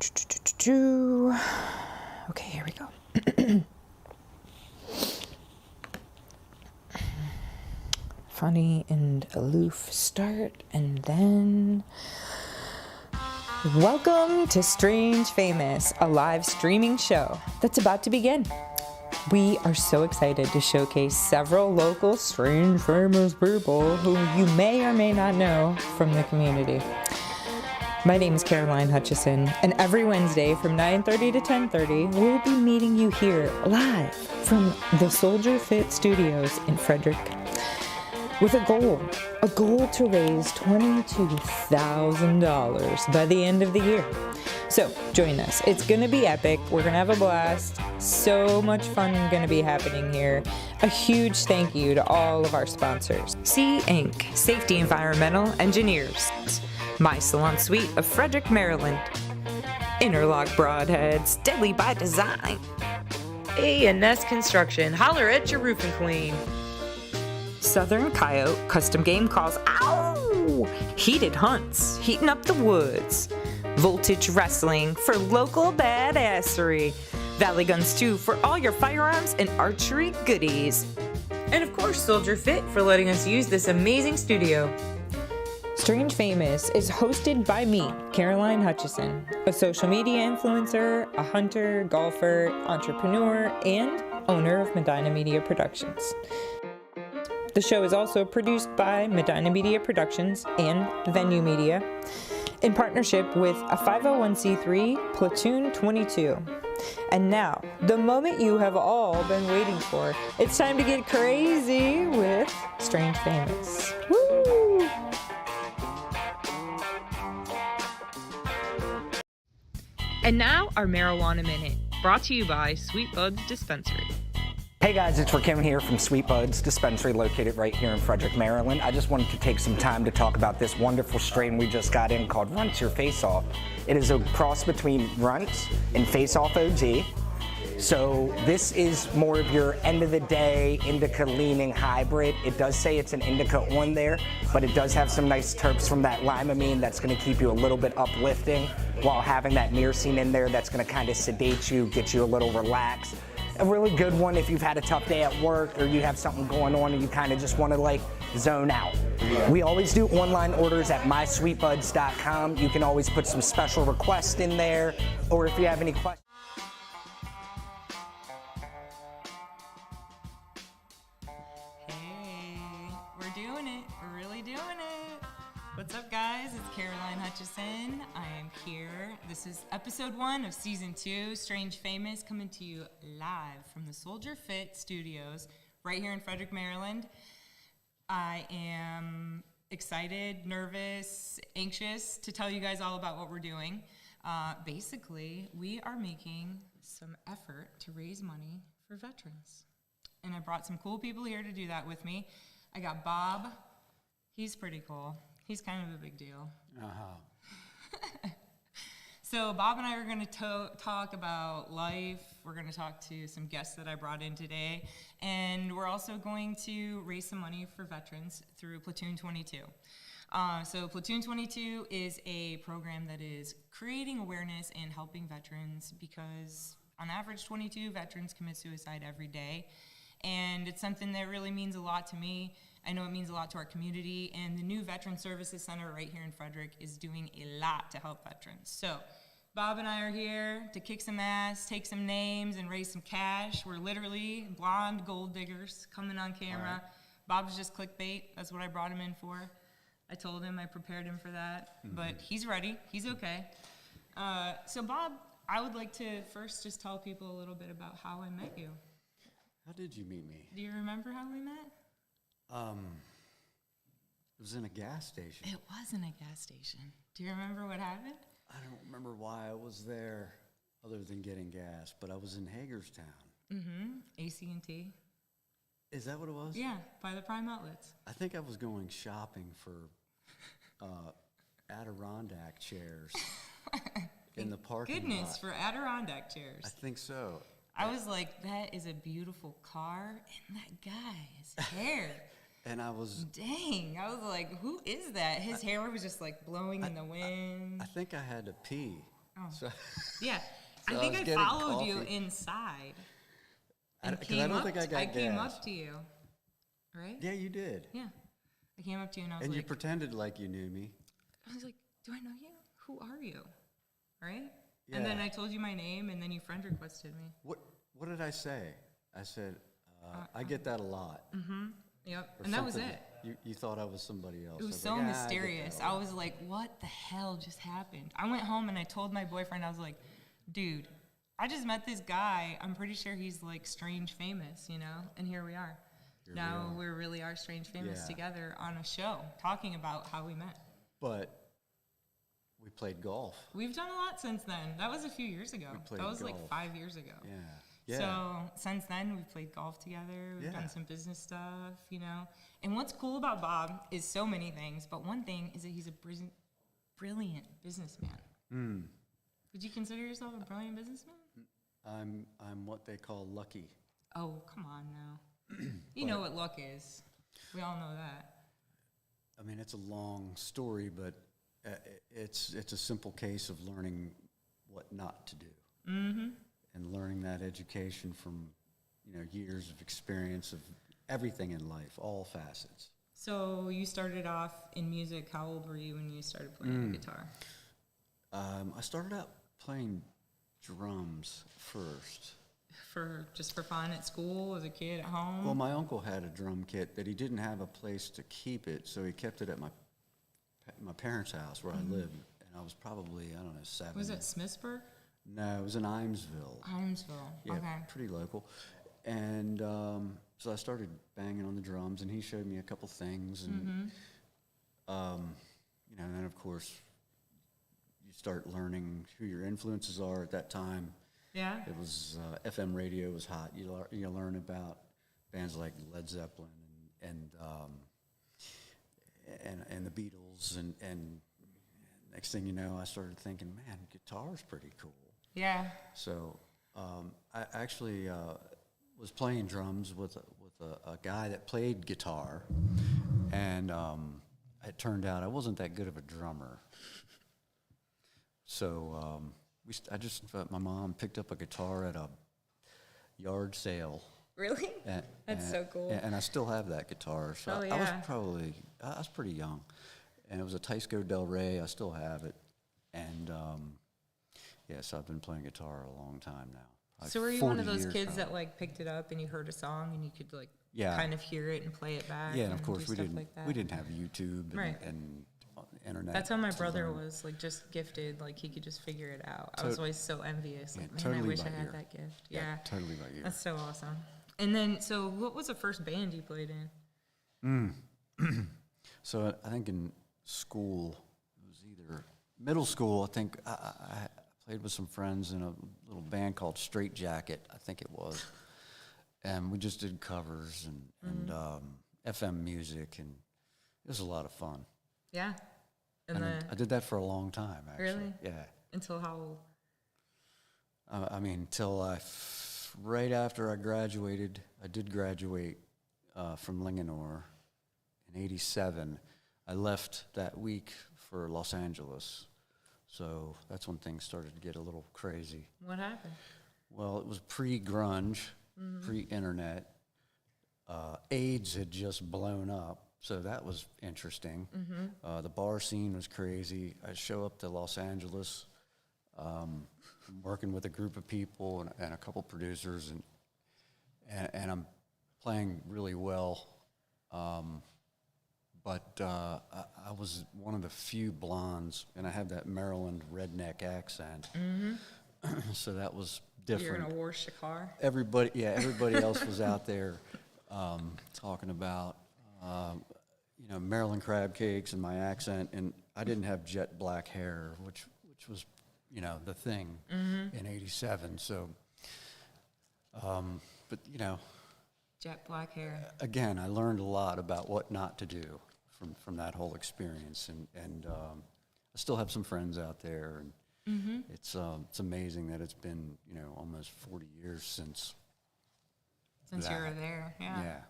Okay, here we go. Funny and aloof start, and then welcome to Strange Famous, a live streaming show that's about to begin. We are so excited to showcase several local strange famous people who you may or may not know from the community. My name is Caroline Hutchison, and every Wednesday from 9:30 to 10:30, we'll be meeting you here live from the Soldierfit studios in Frederick with a goal to raise $22,000 by the end of the year. So join us. It's going to be epic. We're going to have a blast. So much fun going to be happening here. A huge thank you to all of our sponsors. C Inc., Safety Environmental Engineers. My Salon Suite of Frederick, Maryland. Interlock Broadheads, Deadly by Design. A&S Construction, holler at your roofing queen. Southern Coyote Custom Game Calls, ow! Heated Hunts, heating up the woods. Voltage Wrestling for local badassery. Valley Guns 2 for all your firearms and archery goodies. And of course, Soldierfit for letting us use this amazing studio. Strange Famous is hosted by me, Caroline Hutchison, a social media influencer, a hunter, golfer, entrepreneur, and owner of Medina Media Productions. The show is also produced by Medina Media Productions and Venue Media in partnership with a 501c3 Platoon 22. And now, the moment you have all been waiting for, it's time to get crazy with Strange Famous. Woo! And now, our Marijuana Minute, brought to you by Sweet Buds Dispensary. Hey guys, it's Wickham here from Sweet Buds Dispensary, located right here in Frederick, Maryland. I just wanted to take some time to talk about this wonderful strain we just got in called Runts Your Face Off. It is a cross between Runts and Face Off OG. So this is more of your end of the day indica leaning hybrid. It does say it's an indica on there, but it does have some nice terps from that limonene that's going to keep you a little bit uplifting while having that myrcene in there that's going to kind of sedate you, get you a little relaxed. A really good one if you've had a tough day at work or you have something going on and you kind of just want to like zone out. We always do online orders at mysweetbuds.com. You can always put some special requests in there, or if you have any questions. What's up, guys? It's Caroline Hutchison. I am here. This is episode 1 of season 2, Strange Famous, coming to you live from the Soldierfit studios right here in Frederick, Maryland. I am excited, nervous, anxious to tell you guys all about what we're doing. Basically, we are making some effort to raise money for veterans. And I brought some cool people here to do that with me. I got Bob. He's pretty cool. He's kind of a big deal. So Bob and I are going to talk about life. We're going to talk to some guests that I brought in today. And we're also going to raise some money for veterans through Platoon 22. So Platoon 22 is a program that is creating awareness and helping veterans because on average 22 veterans commit suicide every day. And it's something that really means a lot to me. I know it means a lot to our community, and the new Veteran Services Center right here in Frederick is doing a lot to help veterans. So Bob and I are here to kick some ass, take some names, and raise some cash. We're literally blonde gold diggers coming on camera. Right. Bob's just clickbait. That's what I brought him in for. I told him, I prepared him for that, but he's ready. He's okay. So Bob, I would like to first just tell people a little bit about how I met you. How did you meet me? Do you remember how we met? It was in a gas station. It was in a gas station. Do you remember what happened? I don't remember why I was there other than getting gas, but I was in Hagerstown. AC&T. Is that what it was? Yeah, by the Prime Outlets. I think I was going shopping for Adirondack chairs in the parking lot. Goodness, for Adirondack chairs. I think so. I was like, that is a beautiful car, and that guy's hair. And I was... Dang. I was like, who is that? His hair was just like blowing in the wind. I think I had to pee. Oh. So, Yeah. So I I think was I getting followed you coffee. inside. I And don't came think up I got I came gas. up to you. Right? Yeah, you did. Yeah. I came up to you and I was And you like, pretended like you knew me. I was like, do I know you? Who are you? Right? And then Yeah. I told you my name, and then you friend requested me. What did I say? I said, I get that a lot. Yep. Or And that was something. it. You thought I was somebody else. It was I so like, "Ah, I get that mysterious. a I lot." was like, what the hell just happened? I went home and I told my boyfriend, I was like, dude, I just met this guy. I'm pretty sure he's like strange famous, you know? And here we are. Now we really are strange famous Yeah. together on a show talking about how we met. But we played golf. We've done a lot since then. That was a few years ago. played That was like golf. 5 years ago. Yeah. Yeah. So since then, we've played golf together. We've Yeah. done some business stuff, you know. And what's cool about Bob is so many things, but one thing is that he's a brilliant businessman. Would you consider yourself a brilliant businessman? I'm what they call lucky. Oh, come on now. You know what luck is. We all know that. I mean, it's a long story, but it's a simple case of learning what not to do. And learning that education from, years of experience of everything in life, all facets. So you started off in music. How old were you when you started playing the guitar? I started out playing drums first. Just for fun at school, as a kid, at home? Well, my uncle had a drum kit that he didn't have a place to keep it, so he kept it at my parents' house where I lived, and I was probably, 7. Was it Smithsburg? No, it was in Imesville. Imesville. Yeah, Okay. pretty local. And so I started banging on the drums, and he showed me a couple things, and and then of course you start learning who your influences are at that time. Yeah. It was FM radio was hot. You learn about bands like Led Zeppelin and the Beatles, and next thing you know, I started thinking, man, guitar's pretty cool. Yeah. So I actually was playing drums with a guy that played guitar, and it turned out I wasn't that good of a drummer. So my mom picked up a guitar at a yard sale. Really? That's so cool. And I still have that guitar. So Oh, I yeah. was pretty young, and it was a Teisco Del Rey. I still have it, and so I've been playing guitar a long time now. Like So were you one of 40 those years kids probably. that like picked it up and you heard a song and you could like Yeah. kind of hear it and play it back? Yeah, and of course do we stuff didn't like that? we didn't have YouTube and, Right. and internet. That's how my to brother learn. was, like just gifted, like he could just figure it out. I was always so envious. Like, Yeah, man, totally I wish I by had ear. that gift. Yeah, Yeah. totally by ear. That's so awesome. And then, so what was the first band you played in? So I think in school, it was either middle school. I think I played with some friends in a little band called Straight Jacket. I think it was, and we just did covers and FM music, and it was a lot of fun. Yeah. And And then, I did that for a long time, actually. Really? Yeah. until how old? I mean, till right after I graduated, I did graduate from Linganore in '87. I left that week for Los Angeles, so that's when things started to get a little crazy. What happened? Well, it was pre-grunge, pre-internet. AIDS had just blown up, so that was interesting. The bar scene was crazy. I show up to Los Angeles, working with a group of people and a couple producers, and I'm playing really well. But I was one of the few blondes, and I have that Maryland redneck accent, so that was different. You're in a war shikar? Everybody else was out there talking about, Maryland crab cakes and my accent, and I didn't have jet black hair, which was, the thing in '87. So, but Jet black hair. again, I learned a lot about what not to do from that whole experience, and I still have some friends out there, and it's amazing that it's been almost 40 years since You that. were there, yeah. Yeah.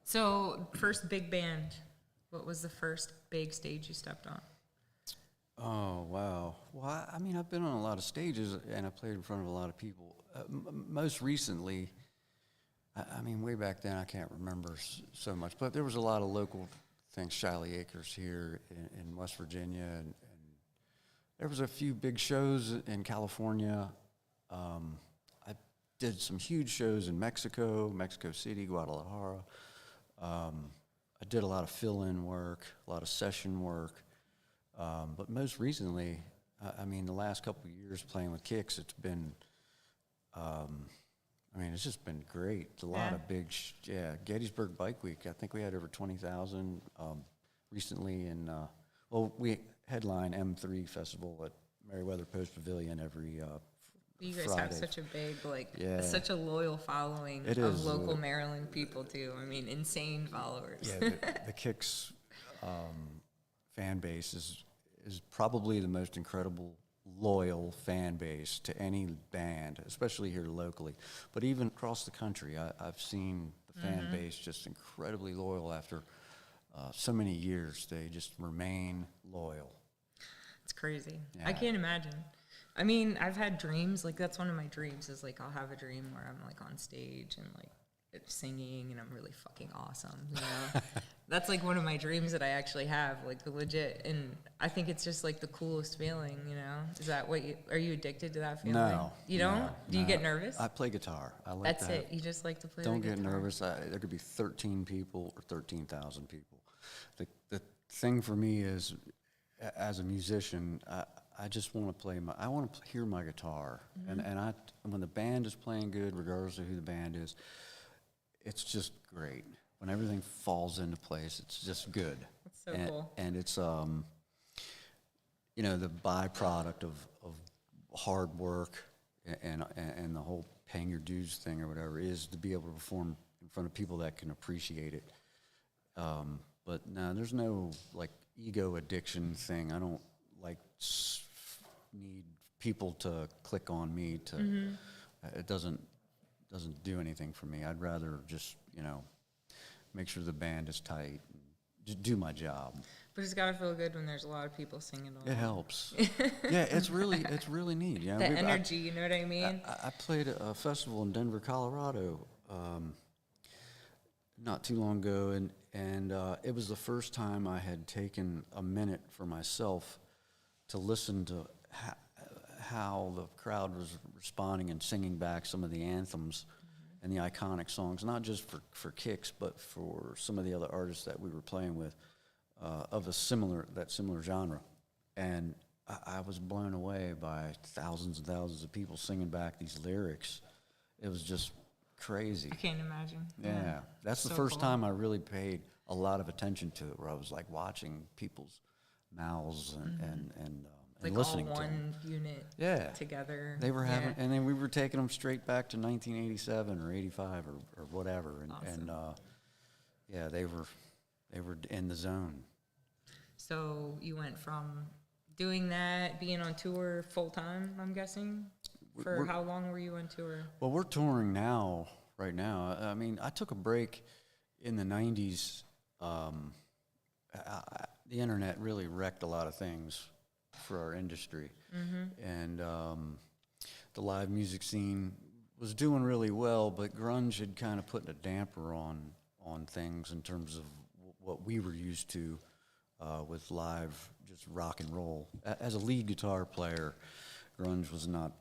So, first big band. What was the first big stage you stepped on? Oh wow. Well, I mean, I've been on a lot of stages, and I played in front of a lot of people. Most recently, I mean, way back then, I can't remember so much, but there was a lot of local things, Shiley Acres here in West Virginia, and there was a few big shows in California. I did some huge shows in Mexico City, Guadalajara. I did a lot of fill-in work, a lot of session work. But most recently, I mean, the last couple of years playing with Kicks, it's been, I mean, it's just been great. A lot of big, Gettysburg Bike Week. I think we had over 20,000 recently. And, well, we headline M3 Festival at Meriwether Post Pavilion every You guys Friday. have such a big, such a loyal following of local Maryland people, too. I mean, insane followers. Yeah, the Kicks fan base is probably the most incredible, loyal fan base to any band, especially here locally. But even across the country, I've seen the fan base just incredibly loyal after so many years. They just remain loyal. It's crazy. Yeah. I can't imagine. I mean, I've had dreams, that's one of my dreams is, I'll have a dream where I'm, on stage and, singing and I'm really fucking awesome, you know? That's, one of my dreams that I actually have, legit. And I think it's just, the coolest feeling, you know? Is that what are you addicted to that feeling? No. You don't? No, Do you get nervous? I play guitar. I like That's that. it. You just like to play Don't the get guitar. nervous. There could be 13 people or 13,000 people. The thing for me is, as a musician, I just want to play I want to hear my guitar, and when the band is playing good, regardless of who the band is, it's just great. When everything falls into place, it's just good. That's so cool. And it's the byproduct of hard work and the whole paying your dues thing or whatever is to be able to perform in front of people that can appreciate it. But no, there's no ego addiction thing. I don't need people to click on me to. It doesn't do anything for me. I'd rather just make sure the band is tight and just do my job. But it's gotta feel good when there's a lot of people singing along. It helps. Yeah, it's really neat. The energy, you know what I mean? I played a festival in Denver, Colorado, not too long ago, and it was the first time I had taken a minute for myself to listen to how the crowd was responding and singing back some of the anthems and the iconic songs, not just for Kicks, but for some of the other artists that we were playing with of that similar genre. And I was blown away by thousands and thousands of people singing back these lyrics. It was just crazy. I can't imagine. Yeah. That's the So first cool. time I really paid a lot of attention to it, where I was watching people's mouths and listening all to them. one unit together. They were having, and then we were taking them straight back to 1987 or 85 or whatever, and they were in the zone. So you went from doing that, being on tour full time, I'm guessing? For how long were you on tour? Well, we're touring right now. I mean, I took a break in the 90s. The internet really wrecked a lot of things for our industry. And the live music scene was doing really well, but grunge had kind of put a damper on things in terms of what we were used to with live, just rock and roll. As a lead guitar player, grunge was not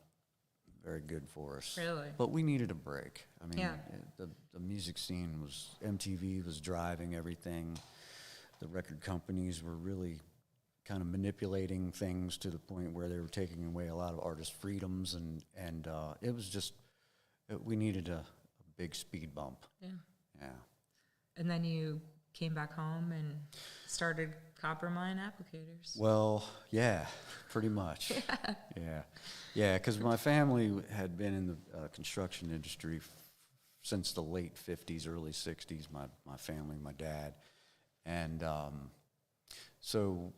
very good for us. Really? But we needed a break. I mean, the music scene MTV was driving everything. The record companies were really kind of manipulating things to the point where they were taking away a lot of artist freedoms, and it was just, we needed a big speed bump. Yeah. And then you came back home and started Copper Mine Applicators. Well, yeah, pretty much. Yeah, because my family had been in the construction industry since the late 50s, early 60s, my family, my dad. And so,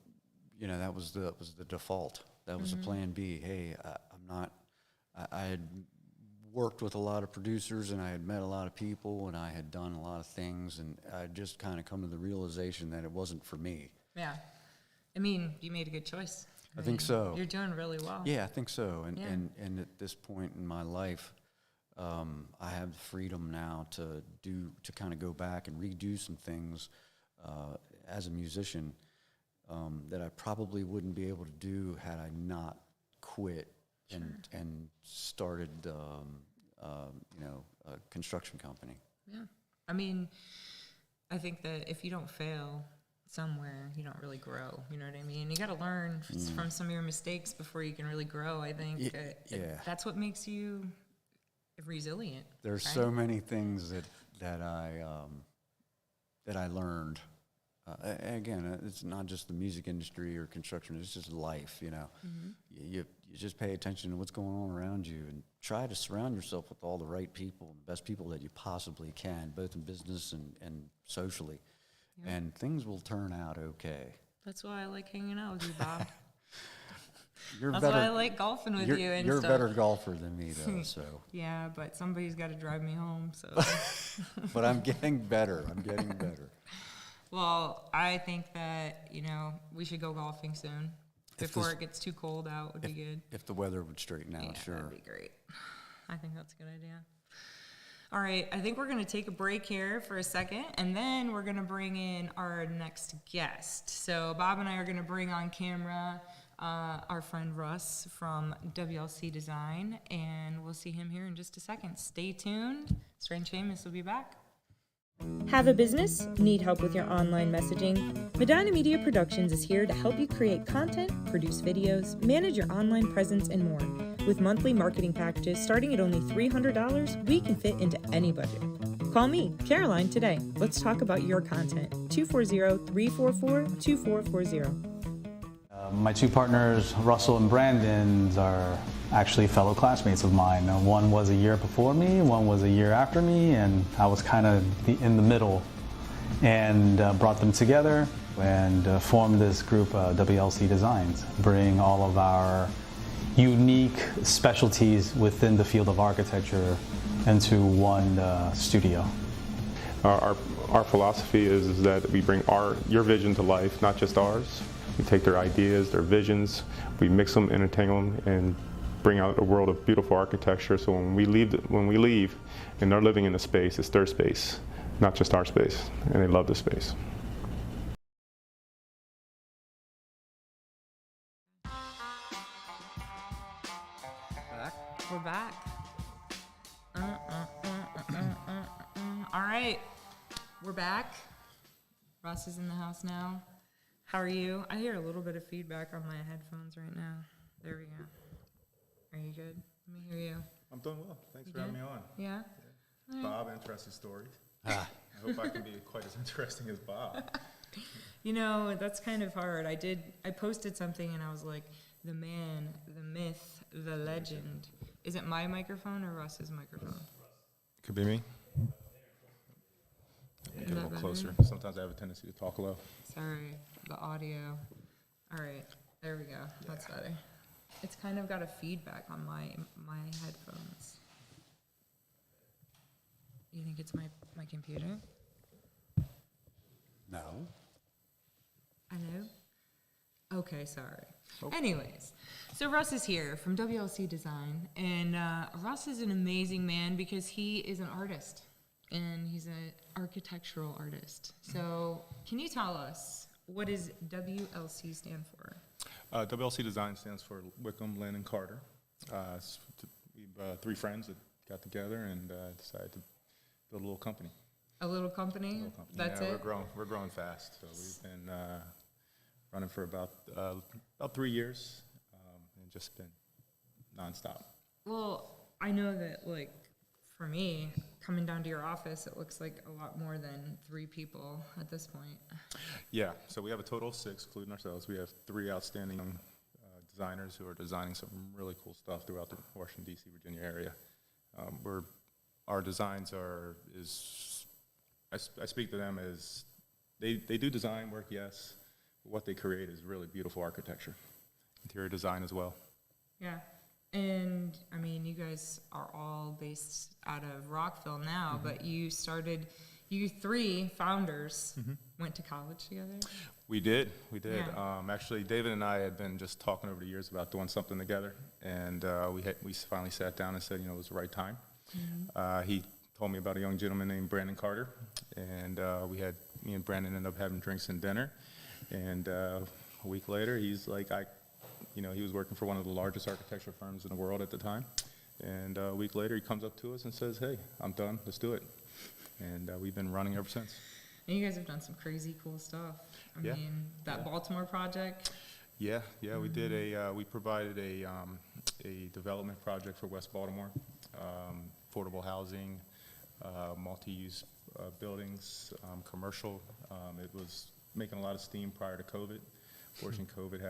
that was the default. That was the plan B. Hey, I had worked with a lot of producers, and I had met a lot of people, and I had done a lot of things, and I had just kind of come to the realization that it wasn't for me. Yeah. I mean, you made a good choice. I think so. You're doing really well. Yeah, I think so. And, Yeah. and at this point in my life, I have the freedom now to kind of go back and redo some things as a musician that I probably wouldn't be able to do had I not quit and started, a construction company. Yeah. I mean, I think that if you don't fail somewhere, you don't really grow. You know what I mean? You got to learn from some of your mistakes before you can really grow. I think that's what makes you resilient. There's right? so many things that I learned. Again, it's not just the music industry or construction. It's just life. You know, you just pay attention to what's going on around you and try to surround yourself with all the right people, the best people that you possibly can, both in business and socially. Yeah. And things will turn out okay. That's why I like hanging out with you, Bob. That's why I like golfing with you and you're stuff. a better golfer than me, though. So. Yeah, but somebody's got to drive me home. So. But I'm getting better. Well, I think that we should go golfing soon before it gets too cold out. Would be good. If the weather would straighten out, sure. That'd be great. I think that's a good idea. All right, I think we're going to take a break here for a second, and then we're going to bring in our next guest. So Bob and I are going to bring on camera our friend Russ from WLC Design, and we'll see him here in just a second. Stay tuned. Strange Famous will be back. Have a business? Need help with your online messaging? Medina Media Productions is here to help you create content, produce videos, manage your online presence, and more. With monthly marketing packages starting at only $300, we can fit into any budget. Call me, Caroline, today. Let's talk about your content. 240-344-2440. My two partners, Russell and Brandon, are actually fellow classmates of mine. One was a year before me, one was a year after me, and I was kind of in the middle, and brought them together and formed this group, WLC Designs, bring all of our unique specialties within the field of architecture into one studio. Our philosophy is that we bring your vision to life, not just ours. We take their ideas, their visions, we mix them, intertangle them, and bring out a world of beautiful architecture. So when we leave and they're living in the space, it's their space, not just our space, and they love the space. We're back. All right, we're back. Russ is in the house now. How are you? I hear a little bit of feedback on my headphones right now. There we go. Are you good? Let me hear you. I'm doing well. Thanks for having me on. Yeah? Yeah. Bob, interesting story. I hope I can be quite as interesting as Bob. That's kind of hard. I posted something and I was like, the man, the myth, the legend. Is it my microphone or Russ's microphone? Could be me. Get a little closer. Sometimes I have a tendency to talk low. Sorry, the audio. All right, there we go. That's better. It's kind of got a feedback on my headphones. You think it's my computer? No. I know. Okay, sorry. Oh. Anyways, so Russ is here from WLC Design, and Russ is an amazing man because he is an artist, and he's an architectural artist. So can you tell us, what does WLC stand for? WLC Design stands for Wickham, Lynn, and Carter. We've three friends that got together and decided to build a little company. A little company? That's it? We're growing fast. So we've been running for about 3 years and just been nonstop. Well, I know that, like, for me, coming down to your office, it looks like a lot more than 3 people at this point. Yeah, so we have a total of 6, including ourselves. We have 3 outstanding designers who are designing some really cool stuff throughout the Washington, D.C., Virginia area. Our designs I speak to them as, they do design work, yes, but what they create is really beautiful architecture, interior design as well. Yeah. And, I mean, you guys are all based out of Rockville now, but you 3 founders went to college together? We did. Yeah. Actually, David and I had been just talking over the years about doing something together, and we finally sat down and said, it was the right time. He told me about a young gentleman named Brandon Carter, and me and Brandon ended up having drinks and dinner, and a week later, he's like, he was working for one of the largest architecture firms in the world at the time, and a week later, he comes up to us and says, "Hey, I'm done. Let's do it." And we've been running ever since. And you guys have done some crazy cool stuff. I mean, that Baltimore project. Yeah, we did we provided a development project for West Baltimore, affordable housing, multi-use buildings, commercial. It was making a lot of steam prior to COVID. Fortunately, COVID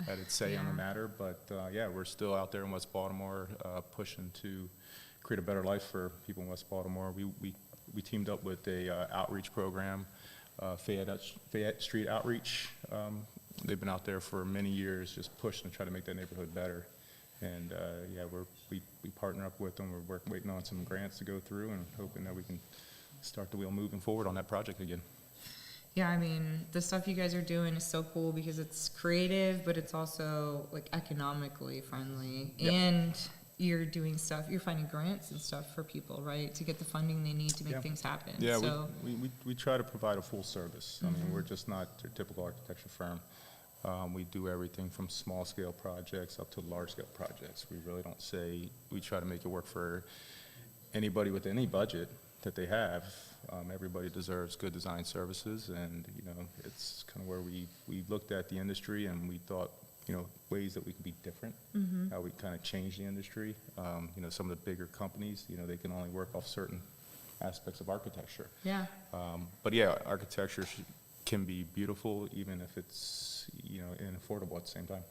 had its say on the matter, but we're still out there in West Baltimore pushing to create a better life for people in West Baltimore. We teamed up with a outreach program, Fayette Street Outreach. They've been out there for many years, just pushing to try to make that neighborhood better. And we partner up with them. We're waiting on some grants to go through and hoping that we can start the wheel moving forward on that project again. Yeah, I mean, the stuff you guys are doing is so cool because it's creative, but it's also like economically friendly. Yep. And you're doing stuff, you're finding grants and stuff for people, right, to get the funding they need to make things happen. Yeah, so, we try to provide a full service. I mean, we're just not your typical architecture firm. We do everything from small scale projects up to large scale projects. We really don't say, we try to make it work for anybody with any budget that they have. Everybody deserves good design services, and it's kind of where we looked at the industry and we thought, ways that we could be different, how we kind of change the industry. Some of the bigger companies, they can only work off certain aspects of architecture. yeah. But yeah, architecture can be beautiful even if it's, and affordable at the same time.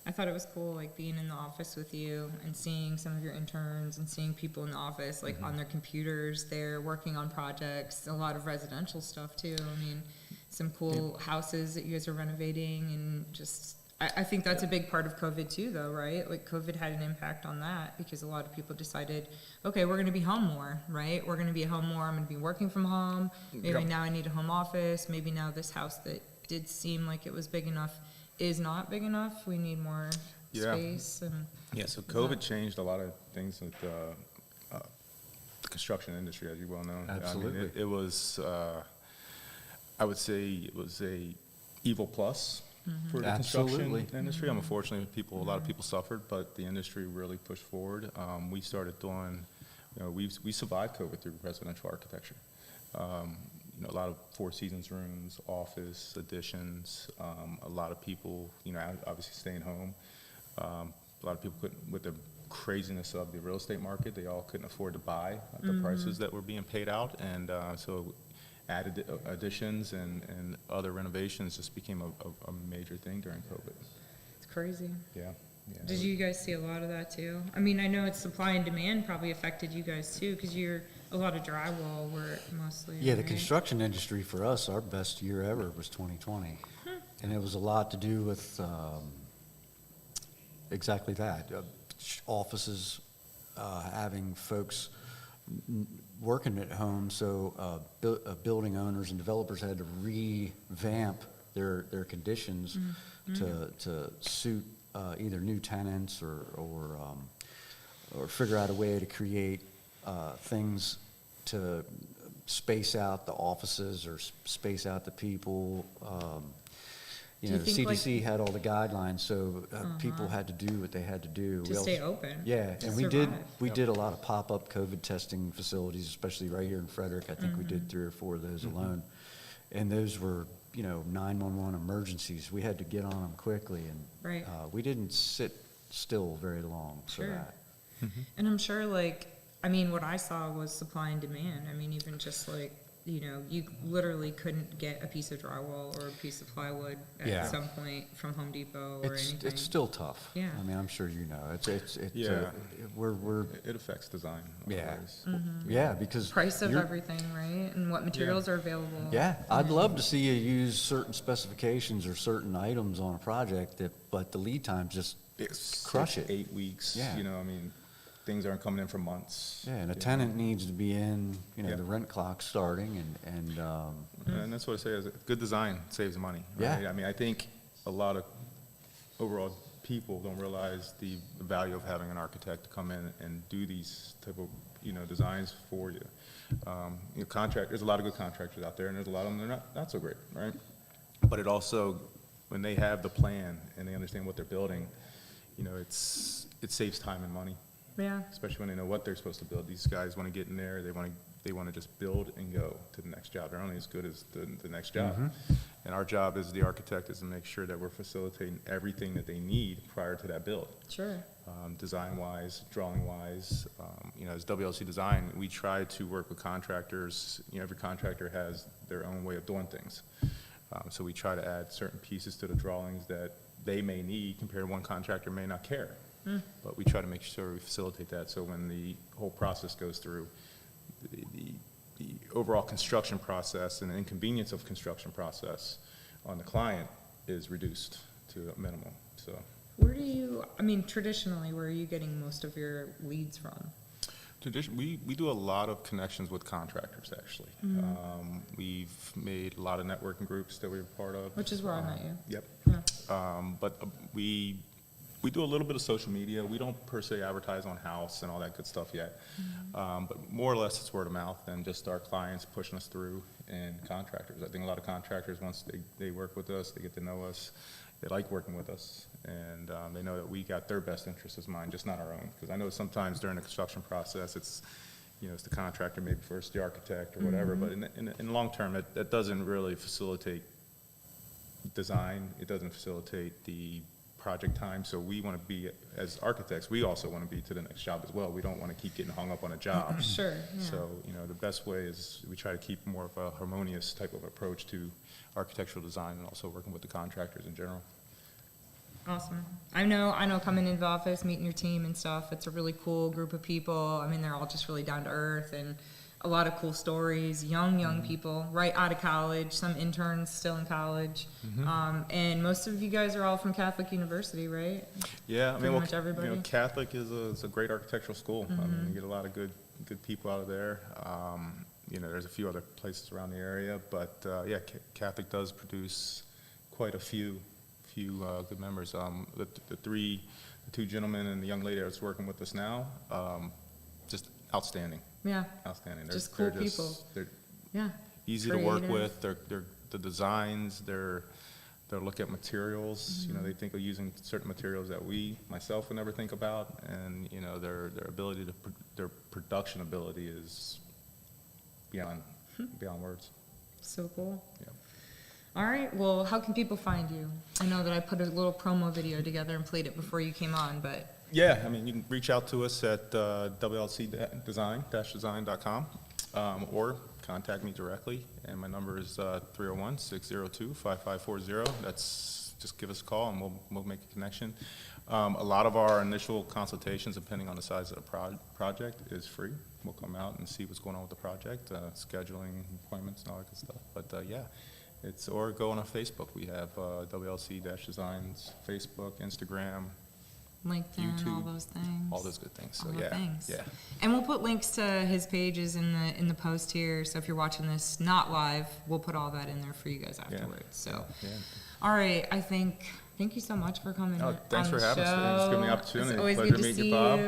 I thought it was cool, like, being in the office with you and seeing some of your interns and seeing people in the office, like, on their computers, they're working on projects, a lot of residential stuff, too. I mean, some cool houses that you guys are renovating, and just, I think that's a big part of COVID, too, though, right? Like, COVID had an impact on that because a lot of people decided, okay, we're going to be home more, right? We're going to be at home more. I'm going to be working from home. Maybe now I need a home office. Maybe now this house that did seem like it was big enough is not big enough. We need more space. And so COVID changed a lot of things with the construction industry, as you well know. Absolutely. I mean, it was, I would say it was a evil plus for the construction industry. Unfortunately, a lot of people suffered, but the industry really pushed forward. We started doing, we survived COVID through residential architecture. A lot of Four Seasons rooms, office additions, a lot of people, obviously staying home. A lot of people couldn't, with the craziness of the real estate market, they all couldn't afford to buy at the prices that were being paid out. And so added additions and other renovations just became a major thing during COVID. it's crazy. Yeah. Did you guys see a lot of that, too? I mean, I know it's supply and demand probably affected you guys, too, because you're a lot of drywall work mostly. Yeah, the right? construction industry for us, our best year ever was 2020. And it was a lot to do with exactly that. Offices, having folks working at home, so building owners and developers had to revamp their conditions to suit either new tenants or figure out a way to create things to space out the offices or space out the people. The CDC had all the guidelines, so people had to do what they had to do. To stay open. Yeah, to and survive. we did a lot of pop-up COVID testing facilities, especially right here in Frederick. I think we did 3 or 4 of those alone. And those were, 911 emergencies. We had to get on them quickly, and we didn't sit still very long for that. And I'm sure, what I saw was supply and demand. I mean, even just you literally couldn't get a piece of drywall or a piece of plywood at some point from Home Depot or anything. It's still tough. Yeah. I mean, I'm sure you know. It affects design. Yeah. Always. Yeah, because Price of everything, right? And what materials are available. Yeah, I'd love to see you use certain specifications or certain items on a project, but the lead time just crush it. 8 weeks. Yeah. things aren't coming in for months. Yeah, and a tenant needs to be in, Yeah. the rent clock's starting, And that's what I say is good design saves money. Right? Yeah. I mean, I think a lot of overall people don't realize the value of having an architect to come in and do these type of designs for you. There's a lot of good contractors out there, and there's a lot of them that are not so great, right? But it also, when they have the plan and they understand what they're building, it saves time and money. Yeah. Especially when they know what they're supposed to build. These guys want to get in there. They want to just build and go to the next job. They're only as good as the next job. And our job as the architect is to make sure that we're facilitating everything that they need prior to that build. Sure. Design-wise, drawing-wise. As WLC Design, we try to work with contractors. Every contractor has their own way of doing things. So we try to add certain pieces to the drawings that they may need compared to one contractor may not care. But we try to make sure we facilitate that, so when the whole process goes through, the overall construction process and the inconvenience of construction process on the client is reduced to a minimum. So traditionally, where are you getting most of your leads from? we do a lot of connections with contractors, actually. We've made a lot of networking groups that we're part of. Which is where I met you. Yep. Yeah. But we do a little bit of social media. We don't per se advertise on house and all that good stuff yet. But more or less it's word of mouth and just our clients pushing us through, and contractors. I think a lot of contractors, once they work with us, they get to know us, they like working with us, and they know that we got their best interests in mind, just not our own. Because I know sometimes during the construction process, it's the contractor maybe first, the architect or whatever, but in the long term, that doesn't really facilitate design. It doesn't facilitate the project time. So we want to be, as architects, we also want to be to the next job as well. We don't want to keep getting hung up on a job. Sure. Yeah. So, the best way is we try to keep more of a harmonious type of approach to architectural design, and also working with the contractors in general. Awesome. I know coming into the office, meeting your team and stuff, it's a really cool group of people. I mean, they're all just really down to earth, and a lot of cool stories, young people, right out of college, some interns still in college. And most of you guys are all from Catholic University, right? Yeah, Pretty much everybody. Catholic is a great architectural school. I mean, you get a lot of good people out of there. There's a few other places around the area, but Catholic does produce quite a few good members. The two gentlemen and the young lady that's working with us now, just outstanding. Yeah. Outstanding. Just cool people. They're Yeah. easy to work with. They're the designs. They're look at materials. They think of using certain materials that myself would never think about, and their ability their production ability is beyond words. So cool. Yeah. All right. Well, how can people find you? I know that I put a little promo video together and played it before you came on, but. Yeah, I mean, you can reach out to us at WLC-design.com, or contact me directly, and my number is 301-602-5540. Just give us a call, and we'll make a connection. A lot of our initial consultations, depending on the size of the project, is free. We'll come out and see what's going on with the project, scheduling appointments and all that good stuff. But or go on our Facebook. We have WLC-Designs, Facebook, Instagram, LinkedIn, YouTube, all those things. all those good things. So All the yeah, things. yeah. And we'll put links to his pages in the post here. So if you're watching this not live, we'll put all that in there for you guys afterwards. So, Yeah. all right. Thank you so much for coming. Oh, thanks on for the having us. show. Thanks for giving me the opportunity. It's always Pleasure good to meeting see you, Bob.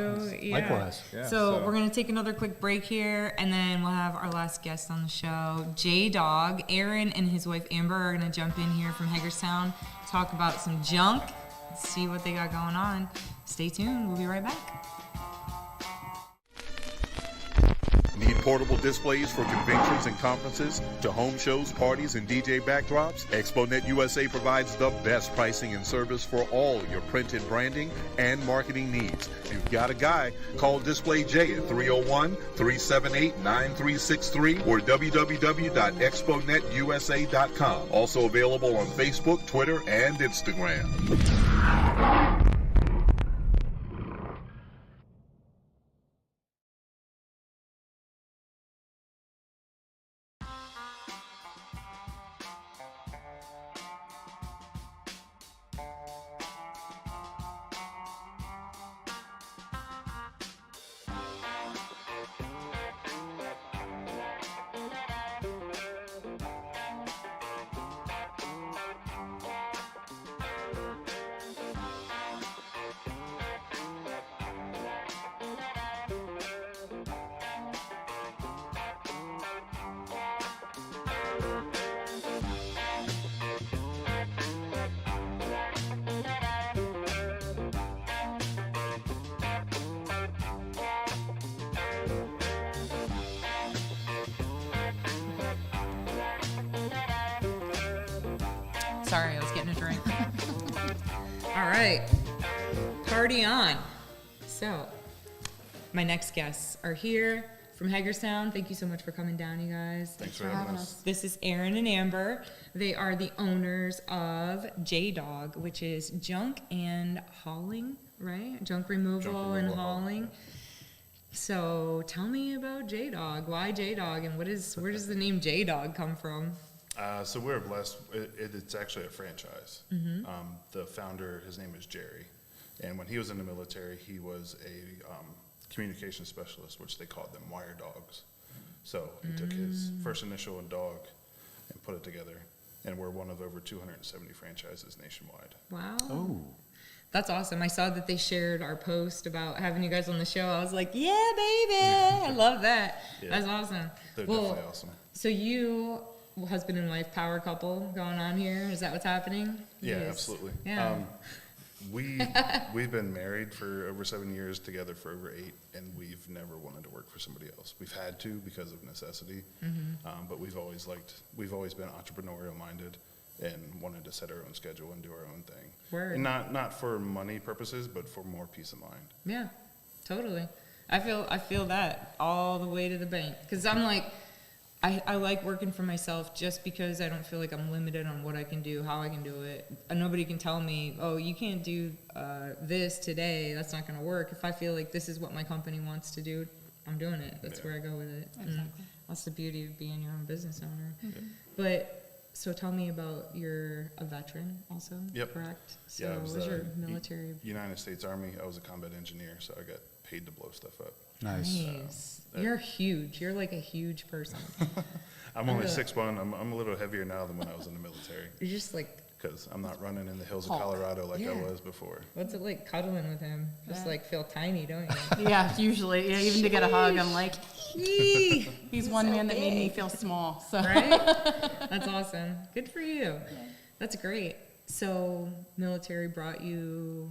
Yeah. Likewise. Yeah, So we're gonna take another quick break here, and then we'll have our last guest on the show, J-Dog. Aaron and his wife Amber are gonna jump in here from Hagerstown, talk about some junk, see what they got going on. Stay tuned. We'll be right back. Need portable displays for conventions and conferences, to home shows, parties, and DJ backdrops? ExpoNet USA provides the best pricing and service for all your printed branding and marketing needs. You've got a guy. Call Display J at 301-378-9363 or www.exponetusa.com. Also available on Facebook, Twitter, and Instagram. Sorry, I was getting a drink. All right, party on. So, my next guests are here from Hagerstown. Thank you so much for coming down, you guys. Thanks for having us. This is Aaron and Amber. They are the owners of J-Dog, which is junk and hauling, right? Junk removal and hauling. So tell me about J-Dog. Why J-Dog, and where does the name J-Dog come from? So we're blessed. It's actually a franchise. The founder, his name is Jerry, and when he was in the military, he was a communication specialist, which they called them wire dogs. So he took his first initial and dog and put it together, and we're one of over 270 franchises nationwide. Wow. Oh. That's awesome. I saw that they shared our post about having you guys on the show. I was like, yeah, baby. I love that. Yeah. That's awesome. They're definitely awesome. So you, husband and wife power couple going on here. Is that what's happening? Yeah, Yes. absolutely. Yeah. We've been married for over 7 years, together for over 8, and we've never wanted to work for somebody else. We've had to because of necessity, but we've always been entrepreneurial minded and wanted to set our own schedule and do our own thing. Word. And not for money purposes, but for more peace of mind. Yeah, totally. I feel that all the way to the bank. Because I'm like, I like working for myself just because I don't feel like I'm limited on what I can do, how I can do it. And nobody can tell me, oh, you can't do this today. That's not going to work. If I feel like this is what my company wants to do, I'm doing it. That's where I go with it. Exactly. And that's the beauty of being your own business owner. Mm-hmm. But so tell me about, you're a veteran also, Yep. correct? So Yeah, I what was was your military? United States Army. I was a combat engineer, so I got paid to blow stuff up. Nice. Nice. You're huge. You're like a huge person. I'm only 6'1". I'm a little heavier now than when I was in the military, You're just like, because I'm not running in the hills of Hulk. Colorado like I Yeah. was before. what's it like cuddling with him? Just Yeah. like feel tiny, don't you? Yeah, usually. Yeah, even to get a hug, I'm like, Yee. he's one man that made me feel small. So Right? That's awesome. Good for you. That's great. So military brought you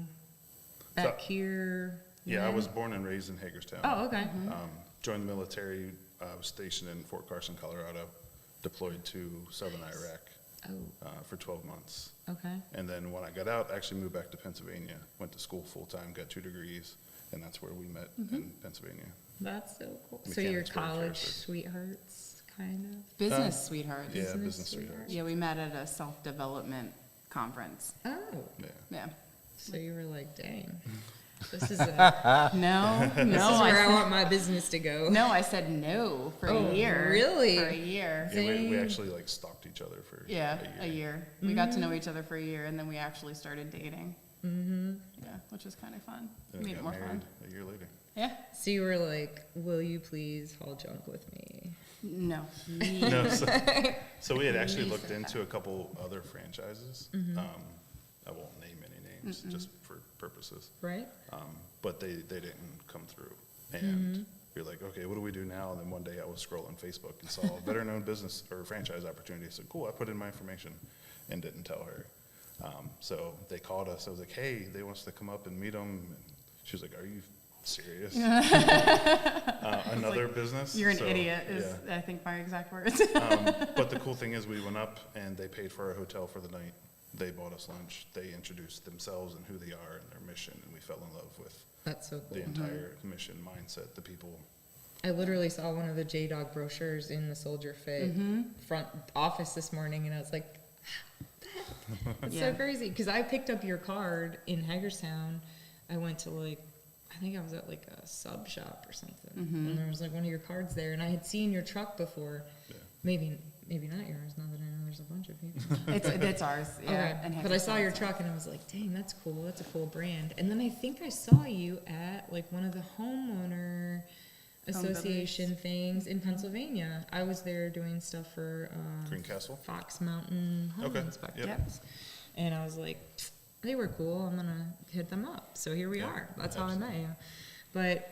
back here? Yeah, I when? was born and raised in Hagerstown. Oh, okay. Joined the military, was stationed in Fort Carson, Colorado, deployed to southern Iraq Oh, for 12 months. okay. And then when I got out, I actually moved back to Pennsylvania, went to school full-time, got 2 degrees, and that's where we met in Pennsylvania. That's so cool. So you're Mechanicsburg, college Harrisburg. sweethearts, kind of? business sweethearts. Yeah, Business business sweetheart. sweethearts. Yeah, we met at a self-development conference. Oh, Yeah. Yeah. so you were like, dang, this is a, No, this is no, where I I want my business to go. no, I said no for Oh, a year. really? For a year. Yeah, we Dang. actually like stalked each other for Yeah, a year. We got to know each other for a year, and then we actually started dating. Mm-hmm. Yeah, which was kind of fun. And Made got it more married fun. a year later. Yeah. So you were like, will you please haul junk with me? No. No, so we had actually looked into a couple other franchises. I won't name any names, just for purposes. Right? But they didn't come through. And you're like, okay, what do we do now? And then one day I was scrolling Facebook and saw a veteran-owned business or franchise opportunity. So cool, I put in my information and didn't tell her. So they called us. I was like, hey, they want us to come up and meet them. And she was like, are you serious? Another business? You're an So, idiot, is yeah. I think my exact words. But the cool thing is we went up and they paid for our hotel for the night. They bought us lunch. They introduced themselves and who they are and their mission, and we fell in love with That's so cool. the entire mission, mindset, the people. I literally saw one of the J-Dog brochures in the Soldierfit front office this morning, and I was like, that's so Yeah. crazy. Because I picked up your card in Hagerstown. I went to I think I was at like a sub shop or something. And there was like one of your cards there, and I had seen your truck before. Yeah. Maybe not yours, now that I know there's a bunch of people. It's ours, yeah. Okay. and But I saw your Hagerstown's truck and I was like, dang, that's cool. That's a cool brand. And then I think I saw you at like one of the homeowner association things in Pennsylvania. I was there doing stuff for Green Castle? Fox Mountain Home Okay, Inspectors. yep. And I was like, they were cool. I'm going to hit them up. So here we are. That's how I met you. But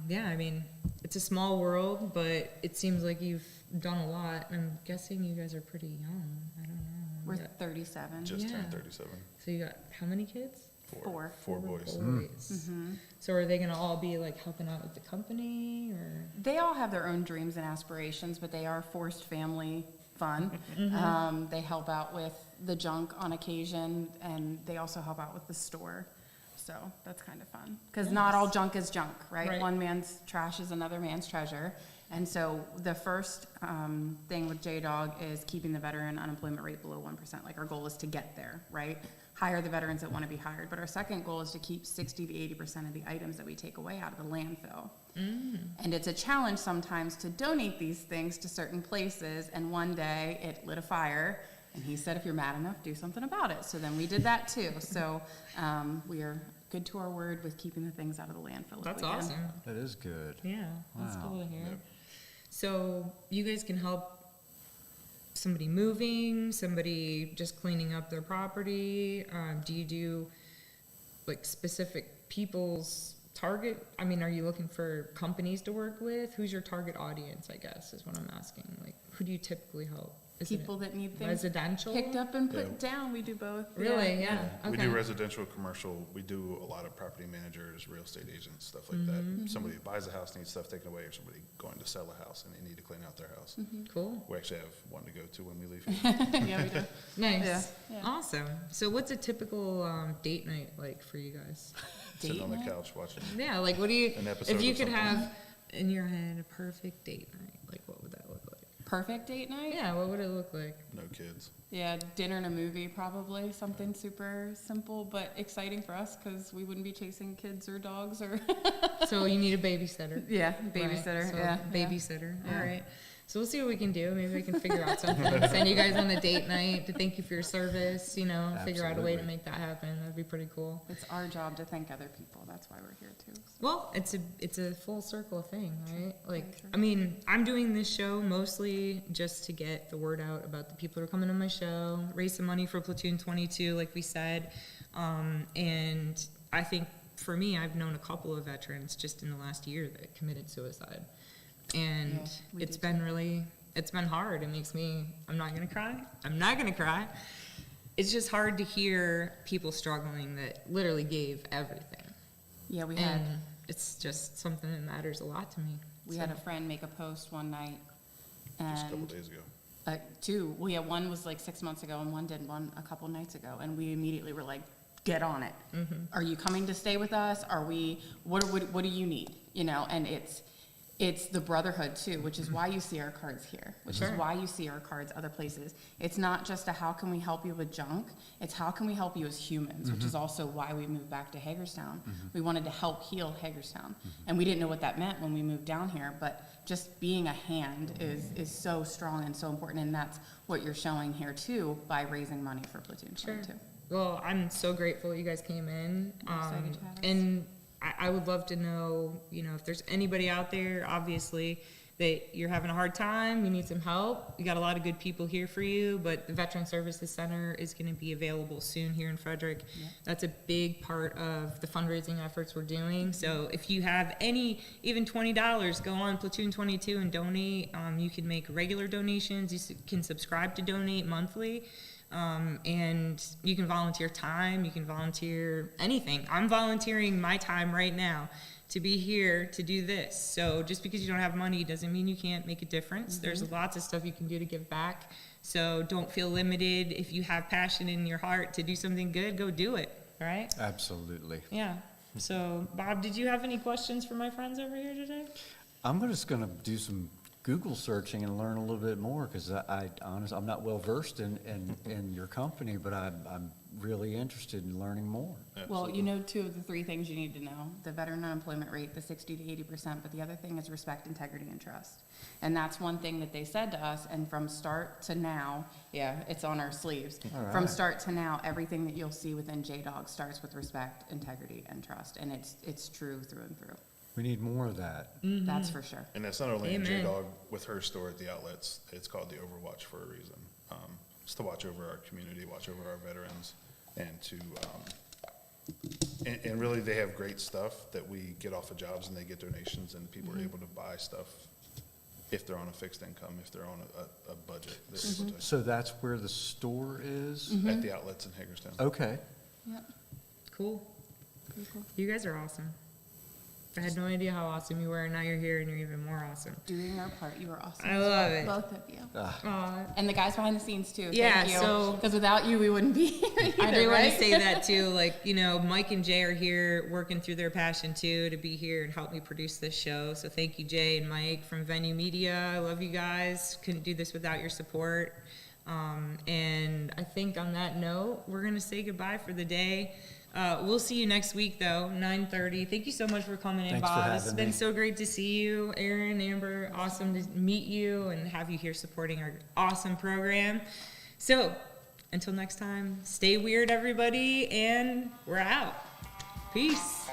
yeah, I mean, it's a small world, but it seems like you've done a lot. And I'm guessing you guys are pretty young. I don't know. We're 37. Just Yeah. turned 37. So you got how many kids? Four. Four boys. So are they gonna all be like helping out with the company, or? They all have their own dreams and aspirations, but they are forced family fun. They help out with the junk on occasion, and they also help out with the store. So that's kind of fun, because not all junk is junk, right? One man's trash is another man's treasure. And so the first thing with J-Dog is keeping the veteran unemployment rate below 1%. Like, our goal is to get there, right? Hire the veterans that want to be hired. But our second goal is to keep 60 to 80% of the items that we take away out of the landfill. And it's a challenge sometimes to donate these things to certain places. And one day it lit a fire, and he said, if you're mad enough, do something about it. So then we did that too. So we are good to our word with keeping the things out of the landfill. if That's we can. awesome. That is good. Yeah, that's Wow. cool to hear. So you guys can help somebody moving, somebody just cleaning up their property. Do you do like specific people's target? I mean, are you looking for companies to work with? Who's your target audience, I guess, is what I'm asking. Like, who do you typically help? Is it People that need things residential? picked up and put down, we do both. Really? Yeah. We Okay. do residential, commercial. We do a lot of property managers, real estate agents, stuff like that. Somebody that buys a house needs stuff taken away, or somebody going to sell a house and they need to clean out their house. Cool. We actually have one to go to when we leave here. Yeah, we do. Nice. Yeah. Awesome. So what's a typical date night like for you guys? Sitting on the couch watching. Yeah, like what do you, An episode if you of could something. have in your head a perfect date night, like what would that look like? Perfect date night? Yeah, what would it look like? No kids. Yeah, dinner and a movie probably, something super simple but exciting for us because we wouldn't be chasing kids or dogs or. So you need a babysitter. Yeah, Right, babysitter, so yeah. Babysitter, Yeah. all right. So we'll see what we can do. Maybe we can figure out something. Send you guys on a date night to thank you for your service, you know, figure out a way to Absolutely. make that happen. That'd be pretty cool. It's our job to thank other people. That's why we're here too. Well, it's a full circle thing, right? Like, I mean, I'm doing this show mostly just to get the word out about the people who are coming on my show, raise some money for Platoon 22, like we said. And I think for me, I've known a couple of veterans just in the last year that committed suicide. And Yeah, we it's do been it's been hard. It makes me, I'm not gonna cry. It's just hard to hear people struggling that literally gave everything. Yeah, we And had it's just something that matters a lot to me. we had a friend make a post one night, Just a couple and days ago. two. Well, yeah, one was like 6 months ago, and one did one a couple nights ago, and we immediately were like, "Get on it! Are you coming to stay with us? Are we? What do you need? You know?" And it's the brotherhood too, which is why you see our cards here, which is why you see our cards other places. It's not just a how can we help you with junk, it's how can we help you as humans, which is also why we moved back to Hagerstown. We wanted to help heal Hagerstown, and we didn't know what that meant when we moved down here, but just being a hand is so strong and so important, and that's what you're showing here too by raising money for Platoon 22. Well, I'm so grateful you guys came in. We're excited to have us. And I would love to know, you know, if there's anybody out there, obviously, that you're having a hard time, you need some help. We got a lot of good people here for you, but the Veteran Services Center is going to be available soon here in Frederick. That's a big part of the fundraising efforts we're doing. So if you have even $20, go on Platoon 22 and donate. You can make regular donations. You can subscribe to donate monthly. And you can volunteer time, you can volunteer anything. I'm volunteering my time right now to be here to do this. So just because you don't have money doesn't mean you can't make a difference. There's lots of stuff you can do to give back. So don't feel limited. If you have passion in your heart to do something good, go do it, all right? Absolutely. Yeah. So Bob, did you have any questions for my friends over here today? I'm just going to do some Google searching and learn a little bit more, because I'm not well versed in your company, but I'm really interested in learning more. Well, you know, two of the three things you need to know: the veteran unemployment rate, the 60 to 80%, but the other thing is respect, integrity, and trust. And that's one thing that they said to us. And from start to now, yeah, it's on our sleeves. All right. From start to now, everything that you'll see within J-Dog starts with respect, integrity, and trust, and it's true through and through. We need more of that. That's for sure. And that's not only in Amen. J-Dog, with her store at the outlets, it's called the Overwatch for a reason. It's to watch over our community, watch over our veterans, and to And really, they have great stuff that we get off of jobs, and they get donations, and people are able to buy stuff if they're on a fixed income, if they're on a budget. They're able to, So that's where the store is? at the outlets in Hagerstown. Okay. Yep. Cool. You guys are awesome. I had no idea how awesome you were, and now you're here and you're even more awesome. Doing our part, you were awesome. I as love well, it. Both of you. Aw. And the guys behind the scenes too. Yeah, Thank you. so- Because without you, we wouldn't be here either, I do want right? to say that too. Like, you know, Mike and Jay are here working through their passion too to be here and help me produce this show. So thank you, Jay and Mike from Venue Media. I love you guys. Couldn't do this without your support. And I think on that note, we're going to say goodbye for the day. We'll see you next week though, 9:30. Thank you so much for coming in, Thanks for Bob. It's having been me. so great to see you, Aaron, Amber. Awesome to meet you and have you here supporting our awesome program. So until next time, stay weird, everybody, and we're out. Peace.